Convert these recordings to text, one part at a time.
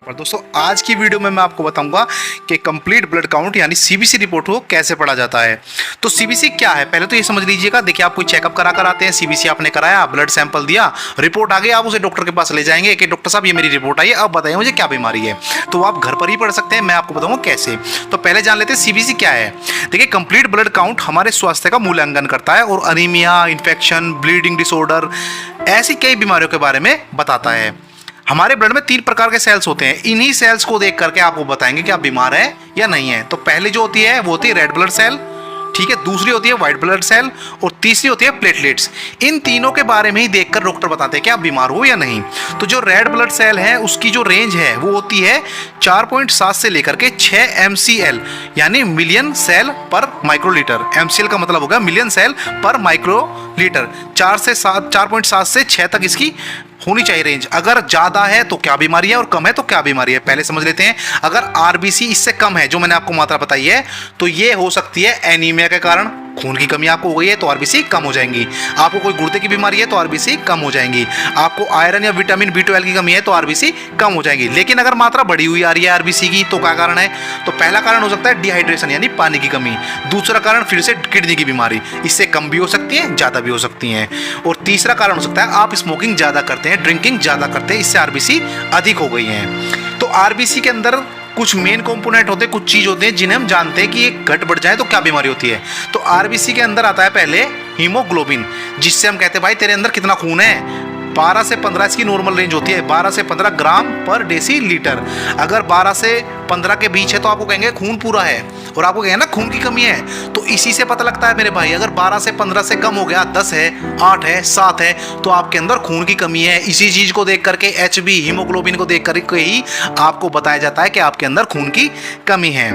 और दोस्तों आज की वीडियो में मैं आपको बताऊंगा कि कंप्लीट ब्लड काउंट यानी सीबीसी रिपोर्ट को कैसे पढ़ा जाता है। तो सीबीसी क्या है पहले तो ये समझ लीजिएगा। देखिए आप कोई चेकअप करा कर आते हैं, सीबीसी आपने कराया, ब्लड सैंपल दिया, रिपोर्ट आ गई, आप उसे डॉक्टर के पास ले जाएंगे कि डॉक्टर साहब ये मेरी रिपोर्ट आई है, अब बताइए मुझे क्या बीमारी है। तो आप घर पर ही पढ़ सकते हैं, मैं आपको बताऊंगा कैसे। तो पहले जान लेते हैं सीबीसी क्या है। देखिए कंप्लीट ब्लड काउंट हमारे स्वास्थ्य का मूल्यांकन करता है और अनीमिया, इन्फेक्शन, ब्लीडिंग डिसऑर्डर ऐसी कई बीमारियों के बारे में बताता है। हमारे ब्लड में 3 प्रकार के सेल्स होते हैं, इन्हीं सेल्स को देख करके आपको बताएंगे कि आप बीमार हैं या नहीं है। तो पहली जो होती है वो होती है रेड ब्लड सेल, ठीक है, दूसरी होती है व्हाइट ब्लड सेल और तीसरी होती है प्लेटलेट्स। इन तीनों के बारे में ही देखकर डॉक्टर बताते हैं कि आप बीमार हो या नहीं। तो जो रेड ब्लड सेल है उसकी जो रेंज है वो होती है 4.7 से लेकर के 6 MCL यानी मिलियन सेल पर माइक्रोलीटर। MCL का मतलब होगा मिलियन सेल पर माइक्रोलीटर। 4.7 से 6 तक इसकी होनी चाहिए रेंज। अगर ज्यादा है तो क्या बीमारी है और कम है तो क्या बीमारी है, पहले समझ लेते हैं। अगर आरबीसी इससे कम है, जो मैंने आपको मात्रा बताई है, तो ये हो सकती है एनीमिया के कारण, खून की कमी आपको हो गई है तो आरबीसी कम हो जाएंगी। आपको कोई गुर्दे की बीमारी है तो आरबीसी कम हो जाएंगी। आपको आयरन या विटामिन B12 की कमी है तो आरबीसी कम हो जाएंगी। लेकिन अगर मात्रा बढ़ी हुई आ रही है आरबीसी की तो क्या कारण है? तो पहला कारण हो सकता है डिहाइड्रेशन यानी पानी की कमी। दूसरा कारण फिर से किडनी की बीमारी, इससे कम भी हो सकती है, ज्यादा भी हो सकती है। और तीसरा कारण हो सकता है आप स्मोकिंग ज्यादा करते हैं, ड्रिंकिंग ज्यादा करते हैं, इससे आरबीसी अधिक हो गई है। तो आरबीसी के अंदर कुछ मेन कंपोनेंट होते हैं, कुछ चीज होते हैं जिन्हें हम जानते हैं कि ये घट बढ़ जाए तो क्या बीमारी होती है। तो आरबीसी के अंदर आता है पहले हीमोग्लोबिन, जिससे हम कहते हैं भाई तेरे अंदर कितना खून है। 12 से 15 इसकी नॉर्मल रेंज होती है, 12 से 15 ग्राम पर डेसीलीटर। अगर 12 से 15 के बीच है तो आपको कहेंगे खून पूरा है, और आपको कहेंगे ना खून की कमी है। तो इसी से पता लगता है मेरे भाई, अगर 12 से 15 से कम हो गया, 10 है, 8 है, 7 है, तो आपके अंदर खून की कमी है। इसी चीज को देख करके HB हीमोग्लोबिन को देख करके ही आपको बताया जाता है कि आपके अंदर खून की कमी है।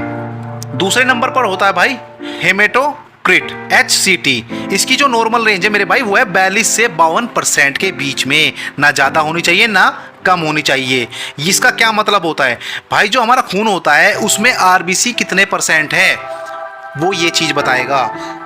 दूसरे नंबर पर होता है भाई हेमेटोक्रिट HCT। इसकी जो नॉर्मल रेंज है मेरे भाई वो है 42 से 52% के बीच में, ना ज्यादा होनी चाहिए ना कम होनी चाहिए। इसका क्या मतलब होता है भाई, जो हमारा खून होता है उसमें आरबीसी कितने परसेंट है वो ये चीज बताएगा।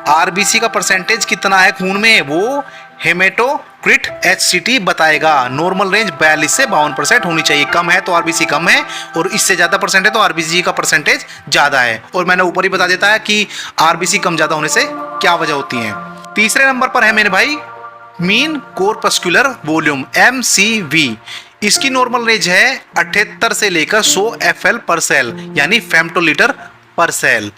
आरबीसी का परसेंटेज कितना है खून में वो हेमेटोक्रिट HCT बताएगा। नॉर्मल रेंज 42 से 52% होनी चाहिए, कम है तो आरबीसी कम है और इससे ज्यादा परसेंट है तो आरबीसी का परसेंटेज ज्यादा है। और मैंने ऊपर ही बता देता है कि आरबीसी कम ज्यादा होने से क्या वजह होती है। तीसरे नंबर पर है मेरे भाई मीन कोरपस्कुलर वॉल्यूम MCV। इसकी नॉर्मल रेंज है 78 से लेकर 100 FL पर सेल यानी फेम्टोलीटर पर सेल।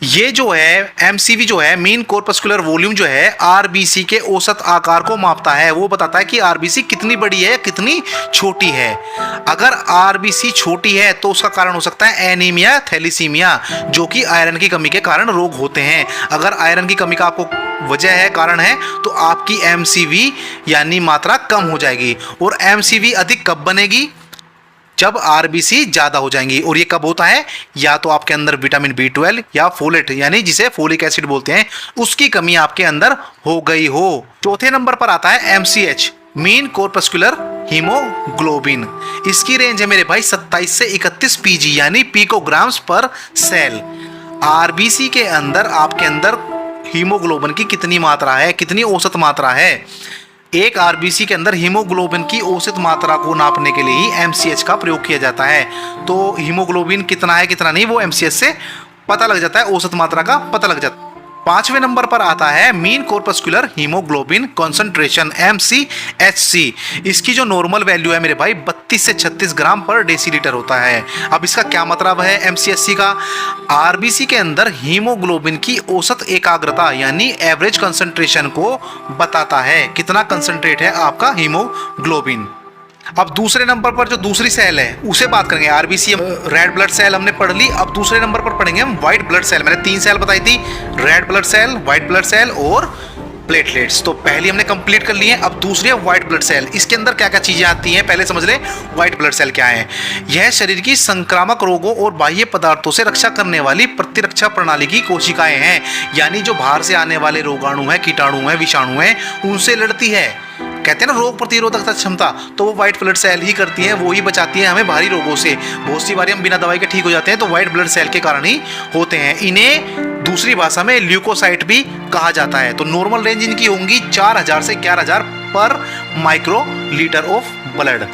ये जो है MCV जो है मीन कोरपस्कुलर वॉल्यूम जो है आरबीसी के औसत आकार को मापता है। वो बताता है कि आरबीसी कितनी बड़ी है कितनी छोटी है। अगर आरबीसी छोटी है तो उसका कारण हो सकता है एनीमिया, थैलीसीमिया, जो कि आयरन की कमी के कारण रोग होते हैं। अगर आयरन की कमी का आपको वजह है, कारण है, तो आपकी MCV यानी मात्रा कम हो जाएगी। और MCV अधिक कब बनेगी? जब आरबीसी ज्यादा हो जाएंगी। और ये कब होता है? या तो आपके अंदर विटामिन B12 या फोलेट यानी जिसे फोलिक एसिड बोलते हैं उसकी कमी आपके अंदर हो गई हो। चौथे नंबर पर आता है MCH मीन कोरपस्कुलर हीमोग्लोबिन। इसकी रेंज है मेरे भाई 27 से 31 PG यानी पिकोग्राम्स पर सेल। आरबीसी के अंदर आपके अंदर हीमोग्लोबिन की कितनी मात्रा है, कितनी औसत मात्रा है? एक आरबीसी के अंदर हीमोग्लोबिन की औसत मात्रा को नापने के लिए ही MCH का प्रयोग किया जाता है। तो हीमोग्लोबिन कितना है कितना नहीं वो MCH से पता लग जाता है, औसत मात्रा का पता लग जाता है। 5वें नंबर पर आता है मीन कोरपस्कुलर हीमोग्लोबिन कॉन्सेंट्रेशन MCHC। इसकी जो नॉर्मल वैल्यू है मेरे भाई 32 से 36 ग्राम पर डेसीलीटर होता है। अब इसका क्या मतलब है MCHC का? आरबीसी के अंदर हीमोग्लोबिन की औसत एकाग्रता यानी एवरेज कंसंट्रेशन को बताता है, कितना कंसंट्रेट है आपका हीमोग्लोबिन। अब दूसरे नंबर पर जो दूसरी सेल है उसे बात करेंगे। आरबीसी रेड ब्लड सेल हमने पढ़ ली, अब दूसरे नंबर पर पढ़ेंगे हम व्हाइट ब्लड सेल। मैंने 3 सेल बताई थी, red blood cell, white blood cell और प्लेटलेट्स। तो पहली हमने कंप्लीट कर ली है। अब दूसरी है व्हाइट ब्लड सेल। इसके अंदर क्या क्या चीजें आती हैं पहले समझ ले। व्हाइट ब्लड सेल क्या है? यह शरीर की संक्रामक रोगों और बाह्य पदार्थों से रक्षा करने वाली प्रतिरक्षा प्रणाली की कोशिकाएं हैं, यानी जो बाहर से आने वाले रोगाणु हैं, कीटाणु हैं, विषाणु हैं, उनसे लड़ती है। कहते हैं ना रोग प्रतिरोधक क्षमता, तो वो व्हाइट ब्लड सेल ही करती है, वो ही बचाती है हमें भारी रोगों से। बहुत सी बार हम बिना दवाई के ठीक हो जाते हैं तो व्हाइट ब्लड सेल के कारण ही होते हैं। इन्हें दूसरी भाषा में ल्यूकोसाइट भी कहा जाता है। तो नॉर्मल रेंज इनकी होंगी 4000 से 11000 पर माइक्रोलीटर ऑफ ब्लड।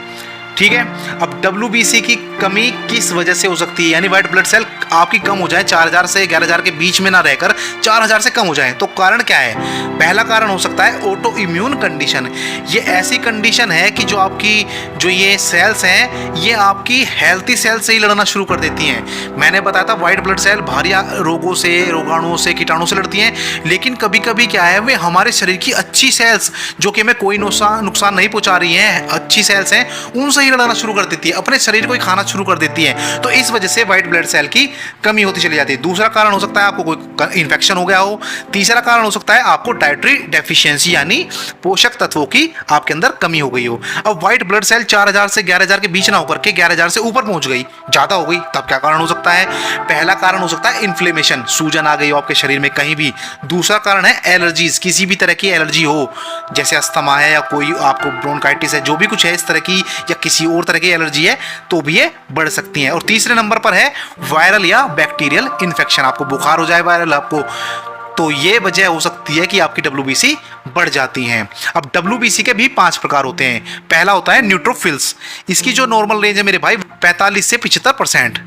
ठीक है। अब WBC की कमी किस वजह से हो सकती है, यानी व्हाइट ब्लड सेल आपकी कम हो जाए, 4000 से 11000 के बीच में ना रहकर 4000 से कम हो जाए, तो कारण क्या है? पहला कारण हो सकता है ऑटो इम्यून कंडीशन। ये ऐसी कंडीशन है कि जो ये सेल्स हैं ये आपकी हेल्थी सेल से ही लड़ना शुरू कर देती हैं। मैंने बताया था व्हाइट ब्लड सेल भारी रोगों से, रोगाणुओं से, कीटाणुओं से लड़ती हैं, लेकिन कभी कभी क्या है, वे हमारे शरीर की अच्छी सेल्स जो कि हमें कोई नुकसान नहीं पहुंचा रही हैं, अच्छी सेल्स हैं, उनसे ही लड़ना शुरू कर देती है, अपने शरीर को ही खाना शुरू कर देती है। तो इस वजह से व्हाइट ब्लड सेल की कमी होती चली जाती है। दूसरा कारण हो सकता है आपको कोई इन्फेक्शन हो गया हो। तीसरा कारण हो सकता है आपको डाइटरी डेफिशिएंसी यानी पोषक तत्वों की आपके अंदर कमी हो गई हो। अब व्हाइट ब्लड सेल 4000 से 11000 के बीच ना होकर के 11000 से ऊपर पहुंच गई, ज्यादा हो गई, तब क्या कारण हो सकता है? पहला कारण हो सकता है इन्फ्लेमेशन, सूजन आ गई हो आपके शरीर में कहीं भी। दूसरा कारण है एलर्जीज, किसी भी तरह की एलर्जी हो, जैसे अस्थमा है या कोई आपको ब्रोंकाइटिस है, जो भी कुछ है इस तरह की, या किसी और तरह की एलर्जी है, तो भी ये बढ़ सकती है। और तीसरे नंबर पर है वायरल या बैक्टीरियल इन्फेक्शन, आपको बुखार हो जाए वायरल आपको, तो ये वजह हो सकती है कि आपकी WBC बढ़ जाती हैं। अब WBC के भी 5 प्रकार होते हैं। पहला होता है न्यूट्रोफिल्स, इसकी जो नॉर्मल रेंज है मेरे भाई 45 से 75%,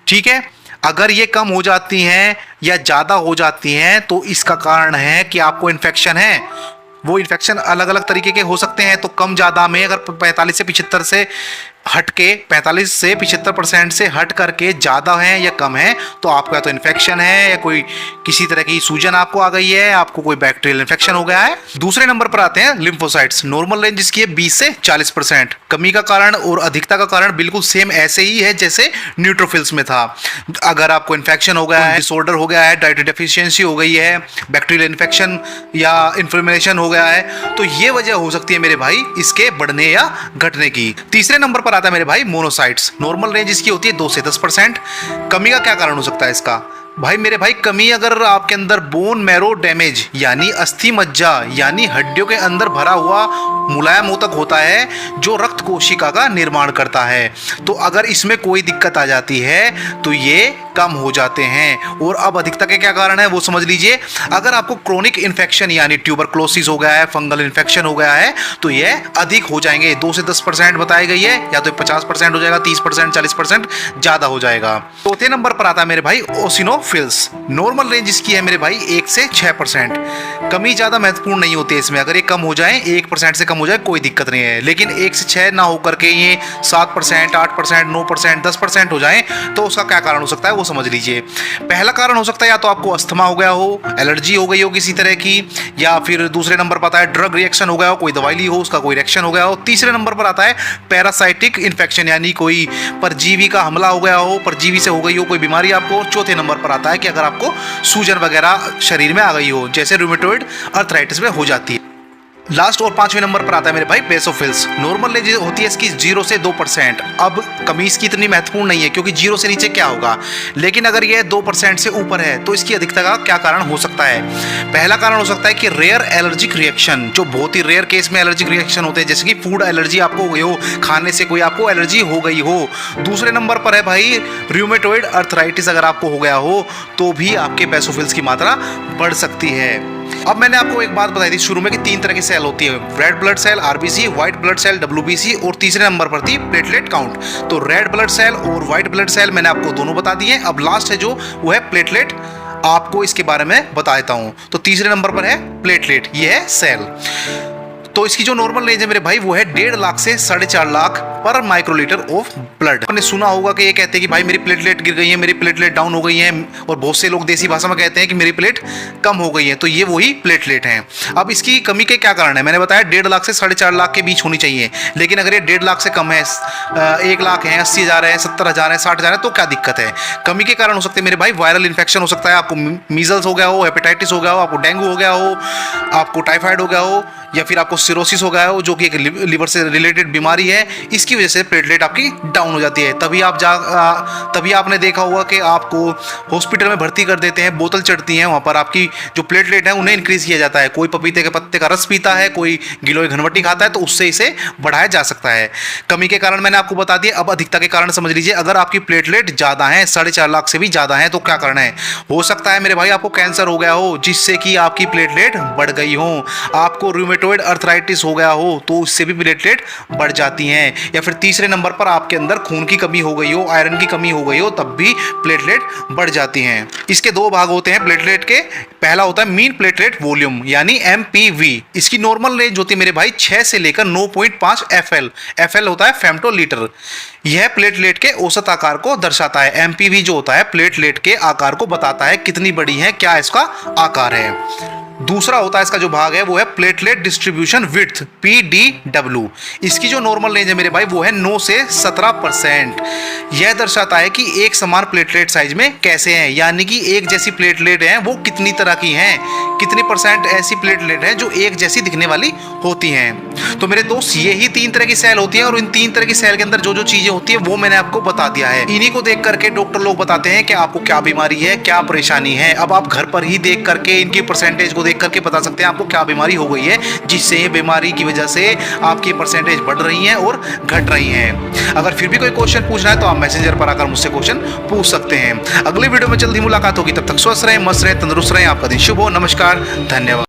ठीक है। अगर ये कम हो जाती हैं या ज़्यादा हो जाती हैं तो इसका कारण है कि आपको इन्फेक्शन है। वो इन्फेक्शन अलग अलग तरीके के हो सकते हैं, तो कम ज़्यादा में अगर 45 से 75 से हट के 45 से 75% से हट करके ज़्यादा है या कम है, तो आपको या तो इन्फेक्शन है या कोई किसी तरह की सूजन आपको आ गई है, आपको कोई बैक्टीरियल इन्फेक्शन हो गया है। दूसरे नंबर पर आते हैं लिम्फोसाइट्स, नॉर्मल रेंज इसकी है 20 से 40%। कमी का कारण और अधिकता का कारण बिल्कुल सेम ऐसे ही है जैसे न्यूट्रोफिल्स में था। अगर आपको इन्फेक्शन हो गया है, डिसऑर्डर हो गया है, डाइटरी डेफिशिएंसी हो गई है, बैक्टीरियल इन्फेक्शन या इन्फ्लेमेशन हो गया है, तो ये वजह हो सकती है मेरे भाई इसके बढ़ने या घटने की। तीसरे नंबर आता है मेरे भाई मोनोसाइट्स, नॉर्मल रेंज इसकी होती है 2 से 10%। कमी का क्या कारण हो सकता है इसका? भाई मेरे भाई कमी अगर आपके अंदर बोन मैरो डैमेज यानी अस्थि मज्जा यानी हड्डियों के अंदर भरा हुआ मुलायम ऊतक होता है जो रक्त कोशिका का निर्माण करता है, तो अगर इसमें कोई दिक्कत आ जाती है तो ये कम हो जाते हैं। और अब अधिकता के क्या कारण है वो समझ लीजिए। अगर आपको क्रोनिक इन्फेक्शन यानी ट्यूबरक्लोसिस हो गया है, फंगल इन्फेक्शन हो गया है, तो ये अधिक हो जाएंगे। 2 से 10% बताई गई है, या तो 50% हो जाएगा, 30%, 40% ज्यादा हो जाएगा। चौथे नंबर पर आता है मेरे भाई ओसिनोफिल्स, नॉर्मल रेंज इसकी है मेरे भाई 1 से 6%। कमी ज्यादा महत्वपूर्ण नहीं होती है इसमें, अगर ये कम हो जाए 1% से कम हो जाए कोई दिक्कत नहीं है, लेकिन 1 से 6 ना होकर के ये 7%, 8%, 9%, 10% हो जाए तो उसका क्या कारण हो सकता है वो समझ लीजिए। पहला कारण हो सकता है या तो आपको अस्थमा हो गया हो, एलर्जी हो गई हो किसी तरह की, या फिर दूसरे नंबर पर आता है ड्रग रिएक्शन हो गया हो, कोई दवाई ली हो उसका कोई रिएक्शन हो गया हो। तीसरे नंबर पर आता है पैरासाइटिक इन्फेक्शन यानी कोई परजीवी का हमला हो गया हो, परजीवी से हो गई हो कोई बीमारी आपको। चौथे नंबर पर आता है कि अगर आपको सूजन वगैरह शरीर में आ गई हो, जैसे रूमेटॉइड अर्थराइटिस में हो जाती है। लास्ट और 5वें नंबर पर आता है मेरे भाई बेसोफिल्स, नॉर्मल रेंज होती है इसकी 0 से 2%। अब कमी इसकी इतनी महत्वपूर्ण नहीं है क्योंकि 0 से नीचे क्या होगा, लेकिन अगर ये 2% से ऊपर है तो इसकी अधिकता का क्या कारण हो सकता है? पहला कारण हो सकता है कि रेयर एलर्जिक रिएक्शन, जो बहुत ही रेयर केस में एलर्जिक रिएक्शन होते हैं, जैसे कि फूड एलर्जी आपको हो गई हो, खाने से कोई आपको एलर्जी हो गई हो। दूसरे नंबर पर है भाई रूमेटॉइड अर्थराइटिस, अगर आपको हो गया हो तो भी आपके बेसोफिल्स की मात्रा बढ़ सकती है। अब मैंने आपको एक बात बताई थी शुरू में कि 3 तरह की सेल होती है, red blood cell RBC, white blood cell WBC, और तीसरे नंबर पर थी प्लेटलेट काउंट। तो रेड ब्लड सेल और व्हाइट ब्लड सेल मैंने आपको दोनों बता दिए। अब लास्ट है जो वो है प्लेटलेट, आपको इसके बारे में बता देता हूं। तो तीसरे नंबर पर है प्लेटलेट, ये है सेल। तो इसकी जो नॉर्मल रेंज है मेरे भाई वो है 1.5 लाख से 4.5 लाख पर माइक्रोलीटर ऑफ ब्लड। आपने सुना होगा कि ये कहते हैं कि भाई मेरी प्लेटलेट गिर गई है, मेरी प्लेटलेट डाउन हो गई है, और बहुत से लोग देसी भाषा में कहते हैं कि मेरी प्लेट कम हो गई है, तो ये वही प्लेटलेट है। अब इसकी कमी के क्या कारण है? मैंने बताया 1.5 लाख से 4.5 लाख के बीच होनी चाहिए, लेकिन अगर ये 1.5 लाख से कम है, 1 लाख है, 80,000 है, 70,000 है, 60,000 है, तो क्या दिक्कत है? कमी के कारण हो सकते हैं मेरे भाई वायरल इन्फेक्शन हो सकता है, आपको मीजल्स हो गया हो, हेपेटाइटिस हो गया हो, आपको डेंगू हो गया हो, आपको टाइफाइड हो गया हो, या फिर आपको सिरोसिस हो गया हो जो कि एक लिवर से रिलेटेड बीमारी है। इसकी वजह से प्लेटलेट आपकी डाउन हो जाती है। तभी आपने देखा होगा कि आपको हॉस्पिटल में भर्ती कर देते हैं, बोतल चढ़ती है, वहाँ पर आपकी जो प्लेटलेट है उन्हें इंक्रीज किया जाता है। कोई पपीते के पत्ते का रस पीता है, कोई गिलोय घनवटी खाता है, तो उससे इसे बढ़ाया जा सकता है। कमी के कारण मैंने आपको बता दिया। अब अधिकता के कारण समझ लीजिए। अगर आपकी प्लेटलेट ज़्यादा है, 4.5 लाख से भी ज़्यादा है, तो क्या करना है? हो सकता है मेरे भाई आपको कैंसर हो गया हो जिससे कि आपकी प्लेटलेट बढ़ गई हो, आपको रूमेटॉइड रूमेटोइड अर्थराइटिस हो गया हो तो उससे भी प्लेटलेट बढ़ जाती हैं। या फिर तीसरे नंबर पर आपके अंदर खून की कमी हो गई हो, आयरन की कमी हो गई हो, तब भी प्लेटलेट बढ़ जाती हैं। इसके दो भाग होते हैं प्लेटलेट के। पहला होता है मीन प्लेटलेट वॉल्यूम यानी MPV। इसकी नॉर्मल रेंज होती है मेरे भाई 6 से लेकर 9.5 FL। FL होता है फेम्टोलीटर। यह प्लेटलेट के औसत आकार को दर्शाता है। MPV जो होता है प्लेटलेट के आकार को बताता है कितनी बड़ी है, क्या इसका आकार है। दूसरा होता है इसका जो भाग है वो है प्लेटलेट डिस्ट्रीब्यूशन विड्थ PDW। इसकी जो नॉर्मल रेंज है मेरे भाई वो है 9 से 17%। यह दर्शाता है कि एक समान प्लेटलेट साइज में कैसे हैं, यानी कि एक जैसी प्लेटलेट हैं वो कितनी तरह की हैं, कितनी परसेंट ऐसी प्लेटलेट हैं जो एक जैसी दिखने वाली होती हैं। तो मेरे दोस्त यही 3 तरह की सेल होती है और इन 3 तरह की सेल के अंदर जो जो चीजें होती है वो मैंने आपको बता दिया है। इन्हीं को देख करके डॉक्टर लोग बताते हैं कि आपको क्या बीमारी है, क्या परेशानी है। अब आप घर पर ही देख करके इनकी परसेंटेज को देख करके बता सकते हैं आपको क्या बीमारी हो गई है, जिससे ये बीमारी की वजह से आपकी परसेंटेज बढ़ रही है और घट रही है। अगर फिर भी कोई क्वेश्चन पूछना है तो आप मैसेंजर पर आकर मुझसे क्वेश्चन पूछ सकते हैं। अगले वीडियो में जल्दी मुलाकात होगी, तब तक स्वस्थ रहें, मस्त रहें, तंदुरुस्त रहें। आपका दिन शुभ हो। नमस्कार, धन्यवाद।